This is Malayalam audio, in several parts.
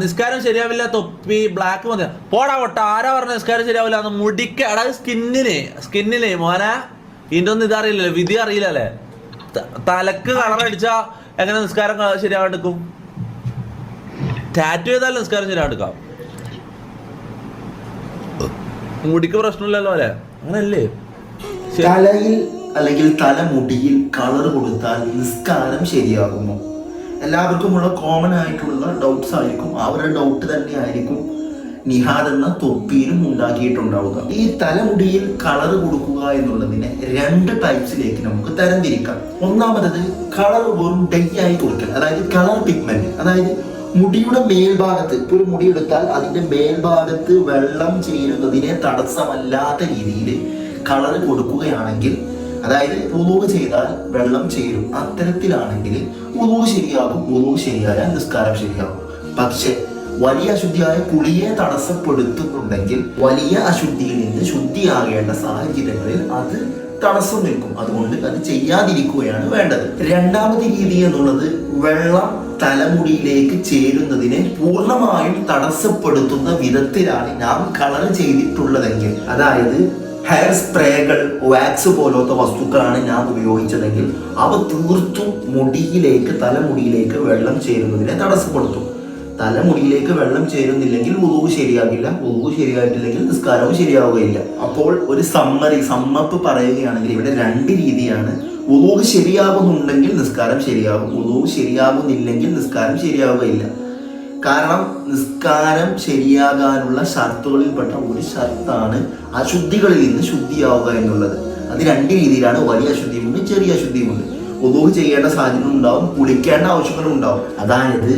നിസ്കാരം ശരിയാവില്ല, തൊപ്പി ബ്ലാക്ക് മതി. പോടാ പൊട്ട, ആരാ പറഞ്ഞ നിസ്കാരം ശരിയാവില്ല? മുടിക്ക എടാ, സ്കിന്നിനെ മോനെ ഇതിന്റെ ഒന്നും ഇതറിയില്ലല്ലേ, വിധി അറിയില്ലല്ലേ. തലക്ക് കളറടിച്ചാ എങ്ങനെ നിസ്കാരം ശരിയാവാണ്ടിരിക്കും? ടാറ്റു ചെയ്താലും നിസ്കാരം ശരിയാവാണ്ടിരിക്കാം. മുടിക്ക് പ്രശ്നമില്ലല്ലോ അല്ലേ? അങ്ങനല്ലേ? തലയിൽ അല്ലെങ്കിൽ തലമുടിയിൽ കളർ കൊടുത്താൽ നിസ്കാരം ശരിയാകുമോ? എല്ലാവർക്കുമുള്ള കോമൺ ആയിട്ടുള്ള ഡൗട്ട്സ് ആയിരിക്കും. അവരുടെ ഡൗട്ട് തന്നെ ആയിരിക്കും നിഹാദ് എന്ന തൊപ്പിയിലും ഉണ്ടാക്കിയിട്ടുണ്ടാവുക. ഈ തലമുടിയിൽ കളർ കൊടുക്കുക എന്നുള്ളതിനെ 2 ടൈപ്സിലേക്ക് നമുക്ക് തരംതിരിക്കാം. ഒന്നാമത് കളർ വെറും ഡൈ ആയി കൊടുക്കൽ, അതായത് കളർ പിഗ്മെന്റ്. അതായത് മുടിയുടെ മേൽഭാഗത്ത്, ഇപ്പോൾ ഒരു മുടി എടുത്താൽ അതിന്റെ മേൽഭാഗത്ത് വെള്ളം ചേരുന്നതിനെ തടസ്സമല്ലാത്ത രീതിയിൽ കളർ കൊടുക്കുകയാണെങ്കിൽ, അതായത് വുളൂ ചെയ്താൽ വെള്ളം ചേരും, അത്തരത്തിലാണെങ്കിൽ വുളൂ ശരിയാകും. വുളൂ ശരിയായാൽ നിസ്കാരം ശരിയാകും. പക്ഷെ വലിയ അശുദ്ധിയായ കുളിയെ തടസ്സപ്പെടുത്തുന്നുണ്ടെങ്കിൽ വലിയ അശുദ്ധിയിൽ നിന്ന് ശുദ്ധിയാകേണ്ട സാഹചര്യങ്ങളിൽ അത് തടസ്സം നിൽക്കും. അതുകൊണ്ട് അത് ചെയ്യാതിരിക്കുകയാണ് വേണ്ടത്. രണ്ടാമത്തെ രീതി എന്നുള്ളത് വെള്ളം തലമുടിയിലേക്ക് ചേരുന്നതിനെ പൂർണ്ണമായും തടസ്സപ്പെടുത്തുന്ന വിധത്തിലാണ് നാം കളർ ചെയ്തിട്ടുള്ളതെങ്കിൽ, അതായത് ഹെയർ സ്പ്രേകൾ, വാക്സ് പോലത്തെ വസ്തുക്കളാണ് ഞാൻ ഉപയോഗിച്ചതെങ്കിൽ അവ തീർത്തും തലമുടിയിലേക്ക് വെള്ളം ചേരുന്നതിനെ തടസ്സപ്പെടുത്തും. തലമുടിയിലേക്ക് വെള്ളം ചേരുന്നില്ലെങ്കിൽ വുളൂ ശരിയാകില്ല. വുളൂ ശരിയായിട്ടില്ലെങ്കിൽ നിസ്കാരവും ശരിയാവുകയില്ല. അപ്പോൾ ഒരു സമ്മപ്പ് പറയുകയാണെങ്കിൽ ഇവിടെ 2 രീതിയാണ്. വുളൂ ശരിയാകുന്നുണ്ടെങ്കിൽ നിസ്കാരം ശരിയാകും, വുളൂ ശരിയാകുന്നില്ലെങ്കിൽ നിസ്കാരം ശരിയാവുകയില്ല. കാരണം നിസ്കാരം ശരിയാകാനുള്ള ഷർത്തുകളിൽപ്പെട്ട ഒരു ഷർത്താണ് അശുദ്ധികളിൽ നിന്ന് ശുദ്ധിയാവുക എന്നുള്ളത്. അത് 2 രീതിയിലാണ്. വലിയ അശുദ്ധിയുമുണ്ട്, ചെറിയ അശുദ്ധിയുമുണ്ട്. വുളൂ ചെയ്യേണ്ട സാഹചര്യം ഉണ്ടാവും, കുളിക്കേണ്ട ആവശ്യങ്ങളും ഉണ്ടാവും. അതായത്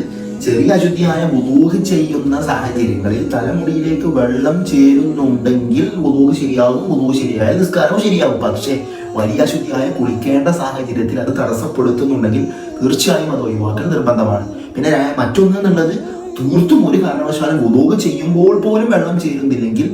ചെറിയ അശുദ്ധിയായ വുളൂ ചെയ്യുന്ന സാഹചര്യങ്ങളിൽ തലമുടിയിലേക്ക് വെള്ളം ചേരുന്നുണ്ടെങ്കിൽ വുളൂ ശരിയാകും, വുളൂ ശരിയായാൽ നിസ്കാരവും ശരിയാകും. പക്ഷേ വലിയ അശുദ്ധിയായ കുളിക്കേണ്ട സാഹചര്യത്തിൽ അത് തടസ്സപ്പെടുത്തുന്നുണ്ടെങ്കിൽ തീർച്ചയായും അത് ഒഴിവാക്കൽ നിർബന്ധമാണ്. പിന്നെ മറ്റൊന്ന് എന്നുള്ളത്, തീർത്തും ഒരു കാരണവശാലും വുളൂ ചെയ്യുമ്പോൾ പോലും വെള്ളം ചേരുന്നില്ലെങ്കിൽ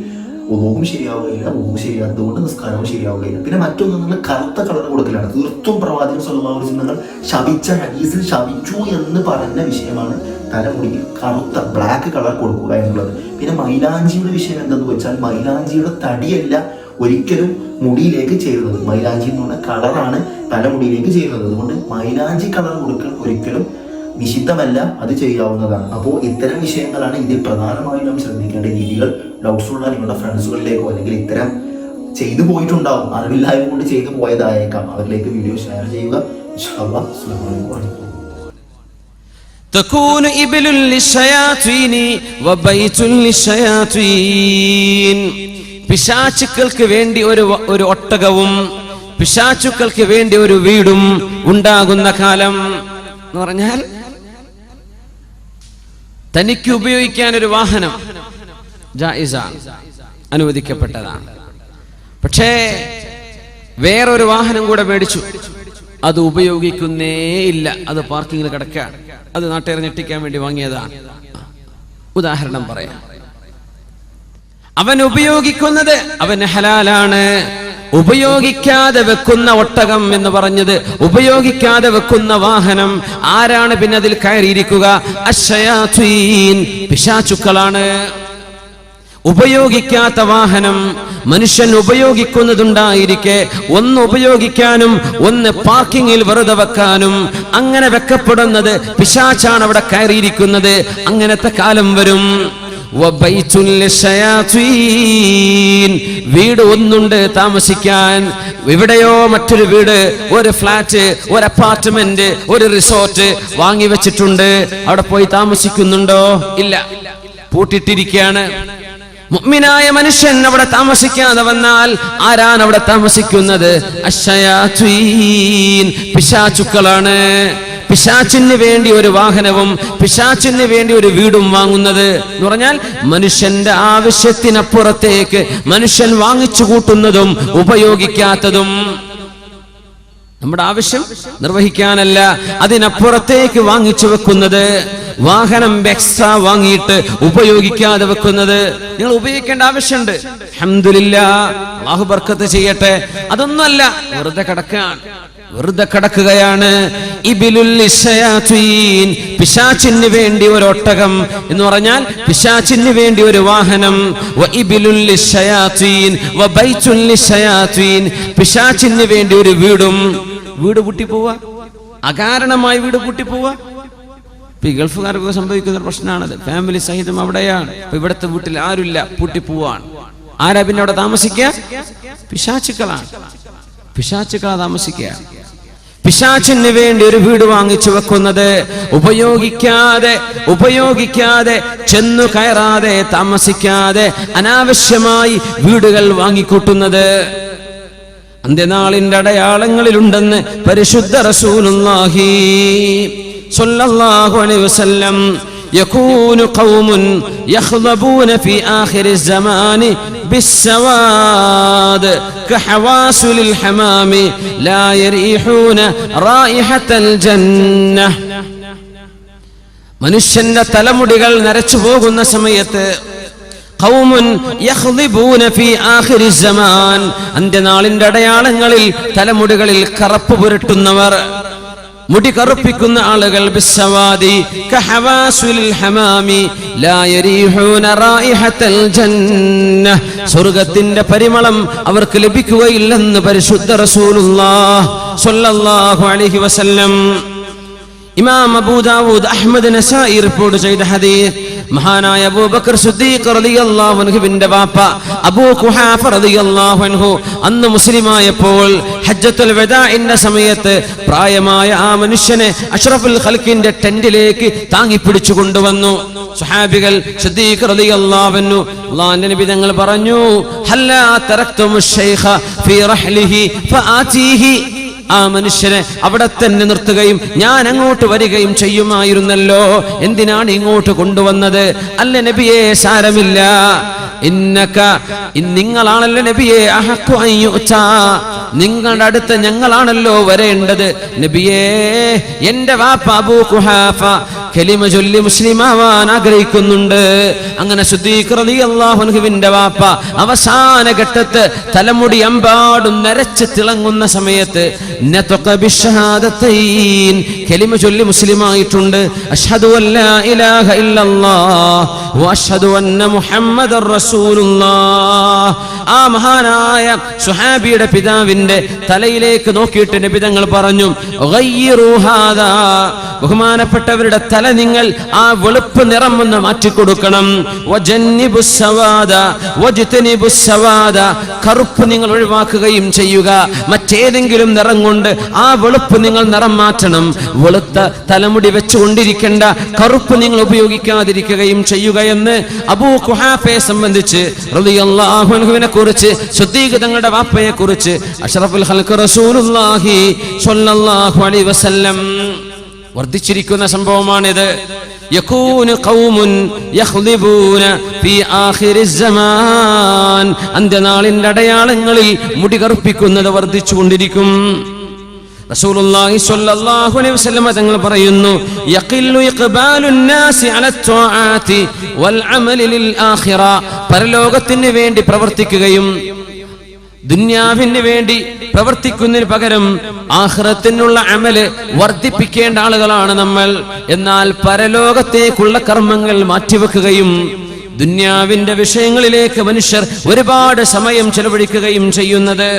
വുളൂവും ശരിയാവുകയില്ല, വുളൂ ശരിയാത്തതുകൊണ്ട് നിസ്കാരവും ശരിയാവുകയില്ല. പിന്നെ മറ്റൊന്ന് കറുത്ത കളർ കൊടുക്കലാണ്. തീർത്തും പ്രവാചകൻ സ്വല്ലല്ലാഹു അലൈഹി വസല്ലം ശപിച്ച ഹദീസിൽ ശപിച്ചു എന്ന് പറഞ്ഞ വിഷയമാണ് തലമുടിയിൽ കറുത്ത ബ്ലാക്ക് കളർ കൊടുക്കുക എന്നുള്ളത്. പിന്നെ മൈലാഞ്ചിയുടെ വിഷയം എന്തെന്ന് വെച്ചാൽ, മൈലാഞ്ചിയുടെ തടിയല്ല ഒരിക്കലും മുടിയിലേക്ക് ചേരുന്നത്. മൈലാഞ്ചി എന്നുള്ള കളറാണ് തലമുടിയിലേക്ക് ചേരുന്നത്. അതുകൊണ്ട് മൈലാഞ്ചി കളർ കൊടുക്കൽ ഒരിക്കലും നിഷിദ്ധമല്ല, അത് ചെയ്യാവുന്നതാണ്. അപ്പോൾ ഇത്തരം വിഷയങ്ങളാണ് ഇതിൽ പ്രധാനമായും നാം ശ്രദ്ധിക്കേണ്ട രീതികൾ. ഡൗട്ട്സ് ഉള്ള നിങ്ങളുടെ ഫ്രണ്ട്സുകളിലേക്കോ അല്ലെങ്കിൽ ഇത്തരം ചെയ്തു പോയിട്ടുണ്ടാവും, അറിവില്ലായ്മ കൊണ്ട് ചെയ്തു പോയതായേക്കാം, അവരിലേക്ക് വീഡിയോ ഷെയർ ചെയ്യുക. ഇൻഷാല്ലാഹ്. അസ്സലാമു അലൈക്കും. تكون إبل للشياطين وبيت للشياطين. പിശാചുക്കൾക്ക് വേണ്ടി ഒരു ഒട്ടകവും പിശാചുക്കൾക്ക് വേണ്ടി ഒരു വീടും ഉണ്ടാകുന്ന കാലം എന്ന് പറഞ്ഞാൽ, തനിക്ക് ഉപയോഗിക്കാൻ ഒരു വാഹനം ജായിസാണ്, അനുവദിക്കപ്പെട്ടതാണ്. പക്ഷേ വേറൊരു വാഹനം കൂടെ മേടിച്ചു, അത് ഉപയോഗിക്കുന്നേ ഇല്ല, അത് പാർക്കിങ്ങിൽ കിടക്കുകയാണ്, അത് നാട്ടുകാരെ ഞെട്ടിക്കാൻ വേണ്ടി വാങ്ങിയതാണ്. ഉദാഹരണം പറയാം, അവൻ ഉപയോഗിക്കുന്നത് അവന് ഹലാലാണ്. ഉപയോഗിക്കാതെ വെക്കുന്ന ഒട്ടകം എന്ന് പറഞ്ഞത്, ഉപയോഗിക്കാതെ വെക്കുന്ന വാഹനം ആരാണ് പിന്നെ അതിൽ കയറിയിരിക്കുക? അശ്ശയാത്വീൻ, പിശാചുക്കളാണ്. ഉപയോഗിക്കാത്ത വാഹനം മനുഷ്യൻ ഉപയോഗിക്കുന്നതുണ്ടായിരിക്കെ ഒന്ന് ഉപയോഗിക്കാനും ഒന്ന് പാർക്കിങ്ങിൽ വെറുതെ വെക്കാനും, അങ്ങനെ വെക്കപ്പെടുന്നത് പിശാചാണ് അവിടെ കയറിയിരിക്കുന്നത്. അങ്ങനത്തെ കാലം വരും. വീട് ഒന്നുണ്ട് താമസിക്കാൻ, എവിടെയോ മറ്റൊരു വീട്, ഒരു ഫ്ലാറ്റ്, ഒരു അപ്പാർട്ട്മെന്റ്, ഒരു റിസോർട്ട് വാങ്ങി വെച്ചിട്ടുണ്ട്. അവിടെ പോയി താമസിക്കുന്നുണ്ടോ? ഇല്ല, പൂട്ടിട്ടിരിക്കുകയാണ്. മുഅ്മിനായ മനുഷ്യൻ അവിടെ താമസിക്കാതെ വന്നാൽ ആരാണ് അവിടെ താമസിക്കുന്നത്? അശ്ശയാത്വീൻ, പിശാചുക്കളാണ്. പിശാചിന് വേണ്ടി ഒരു വാഹനവും പിശാചിന് വേണ്ടി ഒരു വീടും വാങ്ങുന്നത് എന്ന് പറഞ്ഞാൽ, മനുഷ്യന്റെ ആവശ്യത്തിനപ്പുറത്തേക്ക് മനുഷ്യൻ വാങ്ങിച്ചു കൂട്ടുന്നതും ഉപയോഗിക്കാത്തതും. നമ്മുടെ ആവശ്യം നിർവഹിക്കാനല്ല, അതിനപ്പുറത്തേക്ക് വാങ്ങിച്ചു വെക്കുന്നത്. വാഹനം എക്സ്ട്രാ വാങ്ങിയിട്ട് ഉപയോഗിക്കാതെ വെക്കുന്നത്. നിങ്ങൾ ഉപയോഗിക്കേണ്ട ആവശ്യമുണ്ട്, അൽഹംദുലില്ലാഹ്, അല്ലാഹു ബർക്കത്ത് ചെയ്യട്ടെ. അതൊന്നുമല്ല, വെറുതെ കിടക്കാൻ വെറുതെ കിടക്കുകയാണ്. ഇബിലുൽ ലിശയാത്തീൻ, പിശാചിന് വേണ്ടി ഒരു ഒട്ടകം എന്ന് പറഞ്ഞാൽ പിശാചിന് വേണ്ടി ഒരു വാഹനം. വ ഇബിലുൽ ലിശയാത്തീൻ വ ബൈത്തുൽ ലിശയാത്തീൻ, പിശാചിന് വേണ്ടി ഒരു വീടും. വീട് പൂട്ടിപ്പോവാ, അകാരണമായി വീട് പൂട്ടിപ്പോവാ. ഈ ഗൾഫുകാർക്കൊക്കെ സംഭവിക്കുന്ന ഒരു പ്രശ്നമാണത്. ഫാമിലി സഹിതം അവിടെയാണ്. ഇവിടുത്തെ വീട്ടിൽ ആരുമില്ല, പൂട്ടിപ്പോവാണ്. ആരാ പിന്നെ അവിടെ താമസിക്കുക? പിശാചുക്കളാണ്. പിശാചുക്കളാ താമസിക്കുക. പിശാചിന് വേണ്ടി ഒരു വീട് വാങ്ങിച്ചു വെക്കുന്നത്, ഉപയോഗിക്കാതെ ചെന്നു കയറാതെ താമസിക്കാതെ അനാവശ്യമായി വീടുകൾ വാങ്ങിക്കൂട്ടുന്നത് അന്ത്യനാളിന്റെ അടയാളങ്ങളിലുണ്ടെന്ന് പരിശുദ്ധ റസൂലുള്ളാഹി സ്വല്ലല്ലാഹു അലൈഹി വസല്ലം. يكون قوم يخضبون في آخر الزمان بالسواد كحواسل الحمام لا يريحون رائحة الجنة. മനുഷ്യന്റെ തലമുടികൾ നരച്ചു പോകുന്ന സമയത്ത് ഖൗമുൻ യഖ്ളിബൂന ഫീ ആഖിരി സമാൻ, അന്ത്യനാളിന്റെ അടയാളങ്ങളിൽ തലമുടികളിൽ കറുപ്പ് പുരട്ടുന്നവർ, മുടി കറുപ്പിക്കുന്ന ആളുകൾ, ബിസ്സവാദി കഹവാസുൽ ഹമാമി ലാ യരീഹൂന റായിഹത്തൽ ജന്ന, സ്വർഗ്ഗത്തിന്റെ പരിമളം അവർക്ക് ലഭിക്കുകയില്ലെന്ന് പരിശുദ്ധ റസൂലുള്ളാഹി സ്വല്ലല്ലാഹു അലൈഹി വസല്ലം. ഇമാം അബൂ ദാവൂദ്, അഹ്മദ്, നസായി റിപ്പോർട്ട് ചെയ്ത ഹദീസ്, മഹാനായ അബൂബക്കർ സിദ്ദീഖ് റളിയല്ലാഹു അൻഹുവിന്റെ വാപ്പ അബൂ ഖുഹാഫ റളിയല്ലാഹു അൻഹു അന്ന് മുസ്ലിമായപ്പോൾ ഹജ്ജത്തുൽ വദാഇന്റെ സമയത്ത് പ്രായമായ ആ മനുഷ്യനെ അഷ്റഫുൽ ഖൽഖിന്റെ ടെന്റിലേക്ക് താങ്ങിപ്പിടിച്ചു കൊണ്ടുവന്നു. സ്വഹാബികൾ സിദ്ദീഖ് റളിയല്ലാഹു അൻഹു, അല്ലാഹുവിന്റെ നബി തങ്ങൾ പറഞ്ഞു, ഹല്ലാ തറക്തുമുശ് ശൈഖ ഫീ റഹ്ലിഹി ഫആതീഹി, ആ മനുഷ്യനെ അവിടെ തന്നെ നിർത്തുകയും ഞാൻ അങ്ങോട്ട് വരികയും ചെയ്യുമായിരുന്നല്ലോ, എന്തിനാണ് ഇങ്ങോട്ട് കൊണ്ടുവന്നത്? അല്ല നബിയെ, സാരമില്ല, നിങ്ങളാണല്ലോ നബിയെ, അഹഖു അൻ യുഅ്താ, നിങ്ങളുടെ അടുത്ത് ഞങ്ങളാണല്ലോ വരേണ്ടത്. നബിയേ, എന്റെ വാപ്പ അബൂ ഖുഹാഫ കലിമ ചൊല്ലി മുസ്ലിമാവാൻ ആഗ്രഹിക്കുന്നുണ്ട്. അങ്ങനെ സിദ്ദീഖ് റളിയല്ലാഹു അൻഹുവിന്റെ വാപ്പ അവസാന ഘട്ടത്ത് തലമുടി അമ്പാടും നരച്ച് തിളങ്ങുന്ന സമയത്ത് നതഖ ബിശ്ശഹാദത്തൈൻ, കലിമ ചൊല്ലി മുസ്ലിമായിട്ടുണ്ട്. അഷ്ഹദു അല്ലാ ഇലാഹ ഇല്ലല്ലാഹ് വ അഷ്ഹദു അന്ന മുഹമ്മദർ റസൂലുള്ളാഹ്. ആ മഹാനായ സുഹാബിയുടെ പിതാവിന്റെ തലയിലേക്ക് നോക്കിയിട്ട് നബി തങ്ങൾ പറഞ്ഞു, ഗയ്യിറു ഹാദാ, ബഹുമാനപ്പെട്ടവരുടെ തല നിങ്ങൾ ആ വെളുപ്പ് നിറം ഒന്ന് മാറ്റിക്കൊടുക്കണം. വജന്നിബുസ് സവാദ വജ്തനിബുസ് സവാദ, കറുപ്പ് നിങ്ങൾ ഒഴിവാക്കുകയും ചെയ്യുക. മറ്റേതെങ്കിലും നിറം കൊണ്ട് ആ വെളുപ്പ് നിങ്ങൾ നിറം മാറ്റണം. വെളുത്ത തലമുടി വെച്ചുകൊണ്ടിരിക്കേണ്ട, കറുപ്പ് നിങ്ങൾ ഉപയോഗിക്കാതിരിക്കുകയും ചെയ്യുക എന്ന് അബൂ ഖുഹാഫയെ സംബന്ധിച്ച് റളിയല്ലാഹു അൻഹുവിനെ കുറിച്ച്, സിദ്ദീഖ് തങ്ങളുടെ വാപ്പയെ കുറിച്ച് അഷ്റഫുൽ ഖൽഖ് റസൂലുള്ളാഹി സ്വല്ലല്ലാഹു അലൈഹി വസല്ലം വർദ്ധിച്ചിരിക്കുന്ന സംഭവമാണിത്. യകൂനു ഖൗമുൻ യഖ്ളിബൂന ഫീ ആഖിരി സമാൻ, അന്ത്യനാളിന്റെ അടയാളങ്ങളിൽ മുടി കറുപ്പിക്കുന്നത് വർദ്ധിച്ചുകൊണ്ടിരിക്കും. റസൂലുള്ളാഹി സ്വല്ലല്ലാഹു അലൈഹി വസല്ലം തങ്ങൾ പറയുന്നു, യഖില്ലു ഇഖ്ബാലുൻ നാസി അലാ ത്വാആതി വൽ അമലി ലിൽ ആഖിറ, പരലോകത്തിന് വേണ്ടി പ്രവർത്തിക്കുകയും ദുനിയാവിന് വേണ്ടി പ്രവർത്തിക്കുന്നതിന് പകരം ആഖിറത്തിനുള്ള അമല് വർദ്ധിപ്പിക്കേണ്ട ആളുകളാണ് നമ്മൾ. എന്നാൽ പരലോകത്തേക്കുള്ള കർമ്മങ്ങൾ മാറ്റിവെക്കുകയും ദുനിയാവിന്റെ വിഷയങ്ങളിലേക്ക് മനുഷ്യർ ഒരുപാട് സമയം ചെലവഴിക്കുകയും ചെയ്യുന്നത്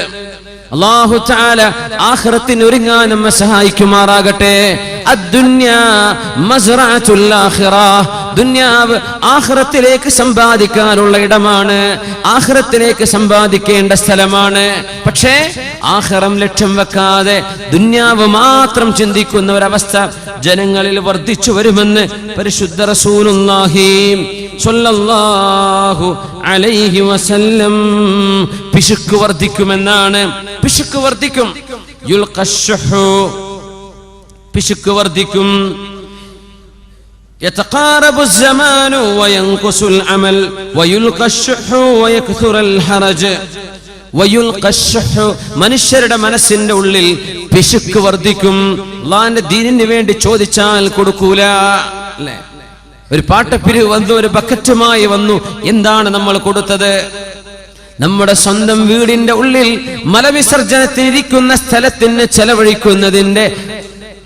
അല്ലാഹു തആല ആഖിറത്തിന് ഒരുങ്ങാൻ നമ്മെ സഹായിക്കുമാറാകട്ടെ. അദ്ദുന്യാ മസ്റഅത്തുൽ ആഖിറ, ദുനിയാവ് ആഖിറത്തിലേക്ക് സമ്പാദിക്കാനുള്ള ഇടമാണ്, ആഖിറത്തിലേക്ക് സമ്പാദിക്കേണ്ട സ്ഥലമാണ്. പക്ഷേ ആഖിറം ലക്ഷ്യം വെക്കാതെ ദുനിയാവ് മാത്രം ചിന്തിക്കുന്ന ഒരവസ്ഥ ജനങ്ങളിൽ വർദ്ധിച്ചു വരുമെന്ന് പരിശുദ്ധ റസൂലുള്ളാഹി സ്വല്ലല്ലാഹു അലൈഹി വസല്ലം. പിശുക്ക് വർദ്ധിക്കുമെന്നാണ്. പിശുക്ക് വർദ്ധിക്കും. യുൽഖശ്ശുഹു, പിശുക്ക് വർദ്ധിക്കും. യതഖാറബു الزمان وينقص العمل ويلقى الشح ويكثر الحرج ويلقى الشح, മനുഷ്യരുടെ മനസ്സിന്റെ ഉള്ളിൽ പിശുക്ക് വർദ്ധിക്കും. അല്ലാഹുവിന്റെ ദീനിന് വേണ്ടി ചോദിച്ചാൽ കൊടുക്കൂല. അല്ലേ, ഒരു പാട്ടപ്പിരിവ് വന്നു, ഒരു ബക്കറ്റുമായി വന്നു, എന്താണ് നമ്മൾ കൊടുത്തത്? നമ്മുടെ സ്വന്തം വീടിന്റെ ഉള്ളിൽ മലവിസർജനത്തിനിരിക്കുന്ന സ്ഥലത്തിന് ചെലവഴിക്കുന്നതിന്റെ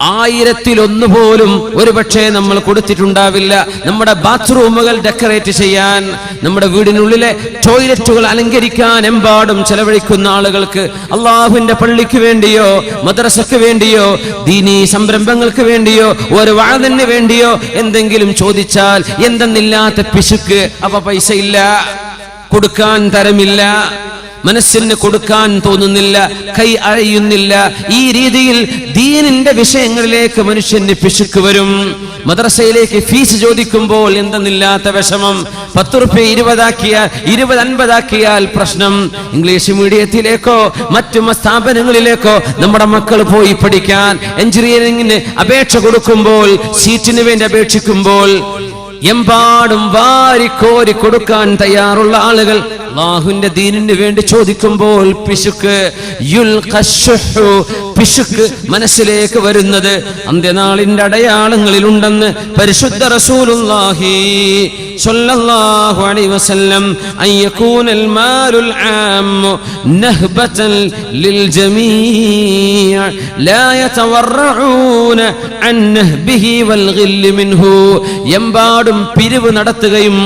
1000-1 പോലും ഒരുപക്ഷെ നമ്മൾ കൊടുത്തിട്ടുണ്ടാവില്ല. നമ്മുടെ ബാത്റൂമുകൾ ഡെക്കറേറ്റ് ചെയ്യാൻ, നമ്മുടെ വീടിനുള്ളിലെ ടോയ്ലറ്റുകൾ അലങ്കരിക്കാൻ എമ്പാടും ചെലവഴിക്കുന്ന ആളുകൾക്ക് അള്ളാഹുവിന്റെ പള്ളിക്ക് വേണ്ടിയോ മദ്രസക്ക് വേണ്ടിയോ ദീനീ സംരംഭങ്ങൾക്ക് വേണ്ടിയോ ഒരു വഅദിന് വേണ്ടിയോ എന്തെങ്കിലും ചോദിച്ചാൽ എന്തെന്നില്ലാത്ത പിശുക്ക്, അപ്പൊ പൈസ ഇല്ല, കൊടുക്കാൻ തരമില്ല, മനസ്സിന് കൊടുക്കാൻ തോന്നുന്നില്ല, കൈ അഴയുന്നില്ല. ഈ രീതിയിൽ ദീനിന്റെ വിഷയങ്ങളിലേക്ക് മനുഷ്യന് പിശുക്ക് വരും. മദ്രസയിലേക്ക് ഫീസ് ചോദിക്കുമ്പോൾ എന്തെന്നില്ലാത്ത വിഷമം. 10 റുപ്യ 20 ആക്കിയാൽ പ്രശ്നം. ഇംഗ്ലീഷ് മീഡിയത്തിലേക്കോ മറ്റു സ്ഥാപനങ്ങളിലേക്കോ നമ്മുടെ മക്കൾ പോയി പഠിക്കാൻ എഞ്ചിനീയറിംഗിന് അപേക്ഷ കൊടുക്കുമ്പോൾ, സീറ്റിന് വേണ്ടി അപേക്ഷിക്കുമ്പോൾ എമ്പാടും വാരിക്കോരി കൊടുക്കാൻ തയ്യാറുള്ള ആളുകൾ അല്ലാഹുവിന്റെ ദീനിന് വേണ്ടി ചോദിക്കുമ്പോൾ പിശുക്ക് മനസ്സിലേക്ക് വരുന്നത് അന്ത്യനാളിന്റെ അടയാളങ്ങളിൽ ഉണ്ടെന്ന് പരിശുദ്ധ റസൂലുള്ളാഹി സ്വല്ലല്ലാഹു അലൈഹി വസല്ലം. അയ്യകൂനൽ മാലുൽ ആം നഹ്ബതൻ ലിൽ ജമീഅ ലാ യതവറഊന അൻ നഹ്ബിഹി വൽ ഗില്ല് മിൻഹു. എമ്പാടും പിരിവ് നടത്തുകയും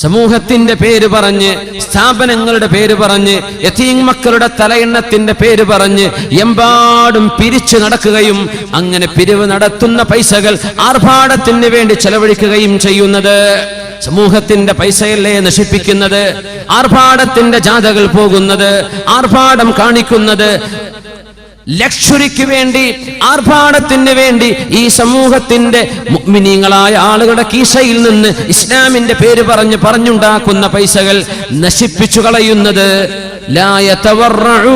സമൂഹത്തിന്റെ പേര് പറഞ്ഞ്, സ്ഥാപനങ്ങളുടെ പേര് പറഞ്ഞ്, യതീം മക്കളുടെ തലയെണ്ണത്തിന്റെ പേര് പറഞ്ഞ് എമ്പാടും പിരിച്ചു നടക്കുകയും അങ്ങനെ പിരിവ് നടത്തുന്ന പൈസകൾ ആർഭാടത്തിന് വേണ്ടി ചെലവഴിക്കുകയും ചെയ്യുന്നത് സമൂഹത്തിന്റെ പൈസയല്ലേ നശിപ്പിക്കുന്നത്? ആർഭാടത്തിന്റെ ജാഥകൾ പോകുന്നത്, ആർഭാടം കാണിക്കുന്നത്, ലക്ഷറിക്ക് വേണ്ടി, ആർഭാടത്തിന് വേണ്ടി ഈ സമൂഹത്തിന്റെ മുഅ്മിനീങ്ങളായ ആളുകളുടെ കീശയിൽ നിന്ന് ഇസ്ലാമിന്റെ പേര് പറഞ്ഞുണ്ടാക്കുന്ന പൈസകൾ നശിപ്പിച്ചു കളയുന്നത്. ലാ യതവറഊൻ,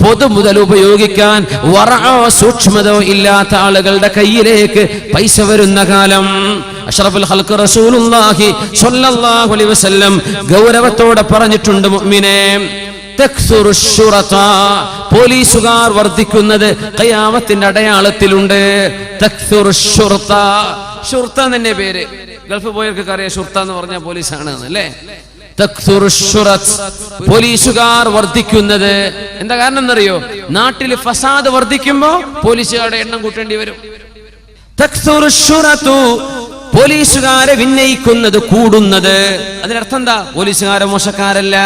പൊതുമുതൽ ഉപയോഗിക്കാൻ വറഅോ സൂക്ഷ്മതോ ഇല്ലാത്ത ആളുകളുടെ കയ്യിലേക്ക് പൈസ വരുന്ന കാലം. അഷ്റഫുൽ ഖൽഖ് റസൂലുള്ളാഹി സ്വല്ലല്ലാഹു അലൈഹി വസല്ലം ഗൗരവത്തോടെ പറഞ്ഞിട്ടുണ്ട്, മുഅ്മിനേ, പോലീസുകാർ വർദ്ധിക്കുന്നത് ഖിയാമത്തിന്റെ അടയാളത്തിലുണ്ട്. ഷുർത്ത തന്നെ പേര്, ഗൾഫ് പോയവർക്ക് അറിയാം ഷുർത്ത എന്ന് പറഞ്ഞാൽ പോലീസാണ് അല്ലേ. പോലീസുകാർ വർദ്ധിക്കുന്നത് എന്താ കാരണം എന്നറിയോ? നാട്ടിൽ ഫസാദ് വർദ്ധിക്കുമ്പോ പോലീസുകാരുടെ എണ്ണം കൂട്ടേണ്ടി വരും. പോലീസുകാരെ വിന്നയിക്കുന്നത് കൂടുന്നത്. അതിനർത്ഥം എന്താ? പോലീസുകാരെ മോശക്കാരല്ല,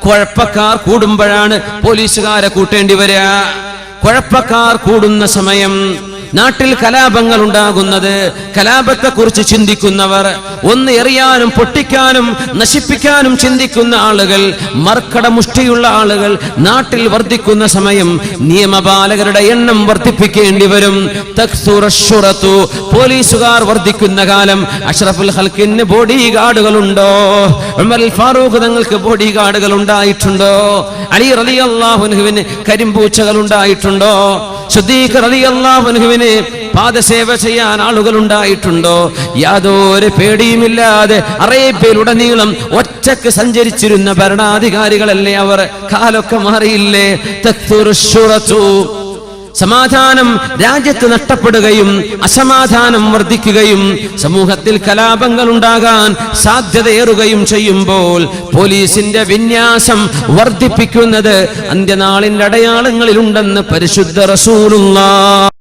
കുഴപ്പക്കാർ കൂടുമ്പോഴാണ് പോലീസുകാരെ കൂട്ടേണ്ടി വരിക. കുഴപ്പക്കാർ കൂടുന്ന സമയം നാട്ടിൽ കലാപങ്ങൾ ഉണ്ടാകുന്നത്, കലാപത്തെ കുറിച്ച് ചിന്തിക്കുന്നവർ, ഒന്ന് എറിയാനും പൊട്ടിക്കാനും നശിപ്പിക്കാനും ചിന്തിക്കുന്ന ആളുകൾ, മർക്കട മുഷ്ടിയുള്ള ആളുകൾ നാട്ടിൽ വർദ്ധിക്കുന്ന സമയം നിയമപാലകരുടെ എണ്ണം വർദ്ധിപ്പിക്കേണ്ടി വരും. പോലീസുകാർ വർദ്ധിക്കുന്ന കാലം അഷ്റഫുൽ ഖൽഖിന് ബോഡി ഗാർഡുകളുണ്ടോ? ഉമർ ഫാറൂഖ് തങ്ങൾക്ക് ബോഡി ഗാർഡുകൾ ഉണ്ടായിട്ടുണ്ടോ? അലി റളിയല്ലാഹു അൻഹുവിന് കരിമ്പൂച്ചകൾ ഉണ്ടായിട്ടുണ്ടോ? സിദ്ദീഖ് റളിയല്ലാഹു അൻഹുവിന് പാദസേവ ചെയ്യാൻ ആളുകൾ ഉണ്ടായിട്ടുണ്ടോ? യാതൊരു പേടിയുമില്ലാതെ അറേബ്യയിലുടനീളം ഒറ്റക്ക് സഞ്ചരിച്ചിരുന്ന ഭരണാധികാരികളല്ലേ അവർ? കാലൊക്കെ മാറിയില്ലേ? സമാധാനം രാജ്യത്ത് നഷ്ടപ്പെടുകയും അസമാധാനം വർദ്ധിക്കുകയും സമൂഹത്തിൽ കലാപങ്ങൾ ഉണ്ടാകാൻ സാധ്യതയേറുകയും ചെയ്യുമ്പോൾ പോലീസിന്റെ വിന്യാസം വർദ്ധിപ്പിക്കുന്നത് അന്ത്യനാളിന്റെ അടയാളങ്ങളിലുണ്ടെന്ന് പരിശുദ്ധ റസൂലുള്ളാഹ്